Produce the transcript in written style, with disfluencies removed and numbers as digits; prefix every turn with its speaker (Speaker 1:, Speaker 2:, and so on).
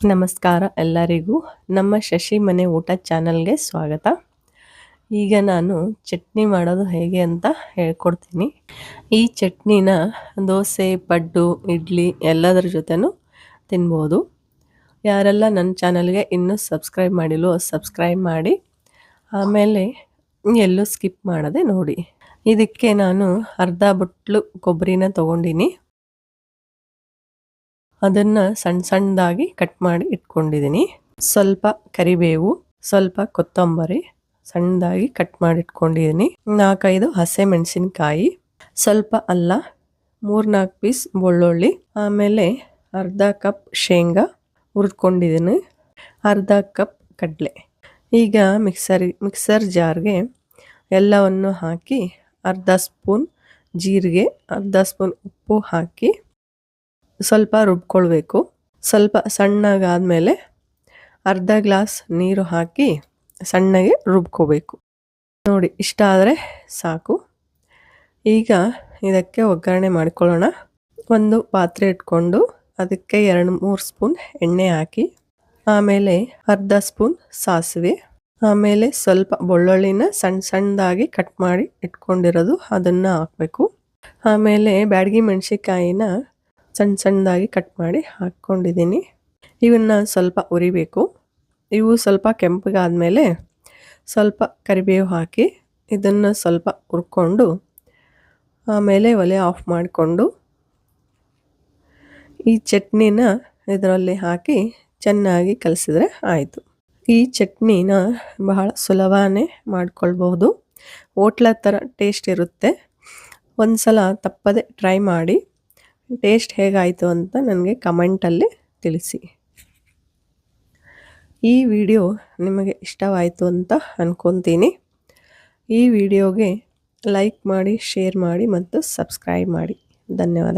Speaker 1: ನಮಸ್ಕಾರ ಎಲ್ಲರಿಗೂ. ನಮ್ಮ ಶಶಿ ಮನೆ ಊಟ ಚಾನಲ್ಗೆ ಸ್ವಾಗತ. ಈಗ ನಾನು ಚಟ್ನಿ ಮಾಡೋದು ಹೇಗೆ ಅಂತ ಹೇಳ್ಕೊಡ್ತೀನಿ. ಈ ಚಟ್ನಿನ ದೋಸೆ, ಪಡ್ಡು, ಇಡ್ಲಿ ಎಲ್ಲದರ ಜೊತೆನೂ ತಿನ್ಬೋದು. ಯಾರೆಲ್ಲ ನನ್ನ ಚಾನಲ್ಗೆ ಇನ್ನೂ ಸಬ್ಸ್ಕ್ರೈಬ್ ಮಾಡಿಲ್ವೋ ಸಬ್ಸ್ಕ್ರೈಬ್ ಮಾಡಿ, ಆಮೇಲೆ ಎಲ್ಲೂ ಸ್ಕಿಪ್ ಮಾಡದೆ ನೋಡಿ. ಇದಕ್ಕೆ ನಾನು ಅರ್ಧ ಬಟ್ಲು ಕೊಬ್ಬರಿನ ತೊಗೊಂಡಿನಿ. ಅದನ್ನು ಸಣ್ಣ ಸಣ್ಣದಾಗಿ ಕಟ್ ಮಾಡಿ ಇಟ್ಕೊಂಡಿದ್ದೀನಿ. ಸ್ವಲ್ಪ ಕರಿಬೇವು, ಸ್ವಲ್ಪ ಕೊತ್ತಂಬರಿ ಸಣ್ಣದಾಗಿ ಕಟ್ ಮಾಡಿ ಇಟ್ಕೊಂಡಿದ್ದೀನಿ. 4-5 ಹಸೆ ಮೆಣಸಿನ್ಕಾಯಿ, ಸ್ವಲ್ಪ ಅಲ್ಲ, 3-4 ಪೀಸ್ ಬೆಳ್ಳುಳ್ಳಿ, ಆಮೇಲೆ ಅರ್ಧ ಕಪ್ ಶೇಂಗಾ ಹುರಿದ್ಕೊಂಡಿದ್ದೀನಿ, ಅರ್ಧ ಕಪ್ ಕಡಲೆ. ಈಗ ಮಿಕ್ಸರ್ ಜಾರ್ಗೆ ಎಲ್ಲವನ್ನು ಹಾಕಿ ಅರ್ಧ ಸ್ಪೂನ್ ಜೀರಿಗೆ, ಅರ್ಧ ಸ್ಪೂನ್ ಉಪ್ಪು ಹಾಕಿ ಸ್ವಲ್ಪ ರುಬ್ಕೊಳ್ಬೇಕು. ಸ್ವಲ್ಪ ಸಣ್ಣಗಾದ್ಮೇಲೆ ಅರ್ಧ ಗ್ಲಾಸ್ ನೀರು ಹಾಕಿ ಸಣ್ಣಗೆ ರುಬ್ಕೋಬೇಕು. ನೋಡಿ, ಇಷ್ಟ ಆದರೆ ಸಾಕು. ಈಗ ಇದಕ್ಕೆ ಒಗ್ಗರಣೆ ಮಾಡ್ಕೊಳ್ಳೋಣ. ಒಂದು ಪಾತ್ರೆ ಇಟ್ಕೊಂಡು ಅದಕ್ಕೆ 2-3 ಸ್ಪೂನ್ ಎಣ್ಣೆ ಹಾಕಿ, ಆಮೇಲೆ ಅರ್ಧ ಸ್ಪೂನ್ ಸಾಸಿವೆ, ಆಮೇಲೆ ಸ್ವಲ್ಪ ಬೆಳ್ಳುಳ್ಳಿನ ಸಣ್ಣದಾಗಿ ಕಟ್ ಮಾಡಿ ಇಟ್ಕೊಂಡಿರೋದು ಅದನ್ನು ಹಾಕಬೇಕು. ಆಮೇಲೆ ಬ್ಯಾಡಗಿ ಮೆಣಸಿನ್ಕಾಯಿನ ಸಣ್ಣದಾಗಿ ಕಟ್ ಮಾಡಿ ಹಾಕ್ಕೊಂಡಿದ್ದೀನಿ. ಇವನ್ನ ಸ್ವಲ್ಪ ಉರಿಬೇಕು. ಇವು ಸ್ವಲ್ಪ ಕೆಂಪಗಾದ್ಮೇಲೆ ಸ್ವಲ್ಪ ಕರಿಬೇವು ಹಾಕಿ ಇದನ್ನು ಸ್ವಲ್ಪ ಹುರ್ಕೊಂಡು ಆಮೇಲೆ ಒಲೆ ಆಫ್ ಮಾಡಿಕೊಂಡು ಈ ಚಟ್ನಿನ ಇದರಲ್ಲಿ ಹಾಕಿ ಚೆನ್ನಾಗಿ ಕಲಸಿದ್ರೆ ಆಯಿತು. ಈ ಚಟ್ನಿನ ಬಹಳ ಸುಲಭನೇ ಮಾಡ್ಕೊಳ್ಬಹುದು. ಹೋಟ್ಲ ಥರ ಟೇಸ್ಟ್ ಇರುತ್ತೆ. ಒಂದು ಸಲ ತಪ್ಪದೆ ಟ್ರೈ ಮಾಡಿ. ಟೇಸ್ಟ್ ಹೇಗಾಯಿತು ಅಂತ ನನಗೆ ಕಮೆಂಟಲ್ಲಿ ತಿಳಿಸಿ. ಈ ವಿಡಿಯೋ ನಿಮಗೆ ಇಷ್ಟವಾಯಿತು ಅಂತ ಅಂದ್ಕೊತೀನಿ. ಈ ವಿಡಿಯೋಗೆ ಲೈಕ್ ಮಾಡಿ, ಶೇರ್ ಮಾಡಿ ಮತ್ತು ಸಬ್ಸ್ಕ್ರೈಬ್ ಮಾಡಿ. ಧನ್ಯವಾದ.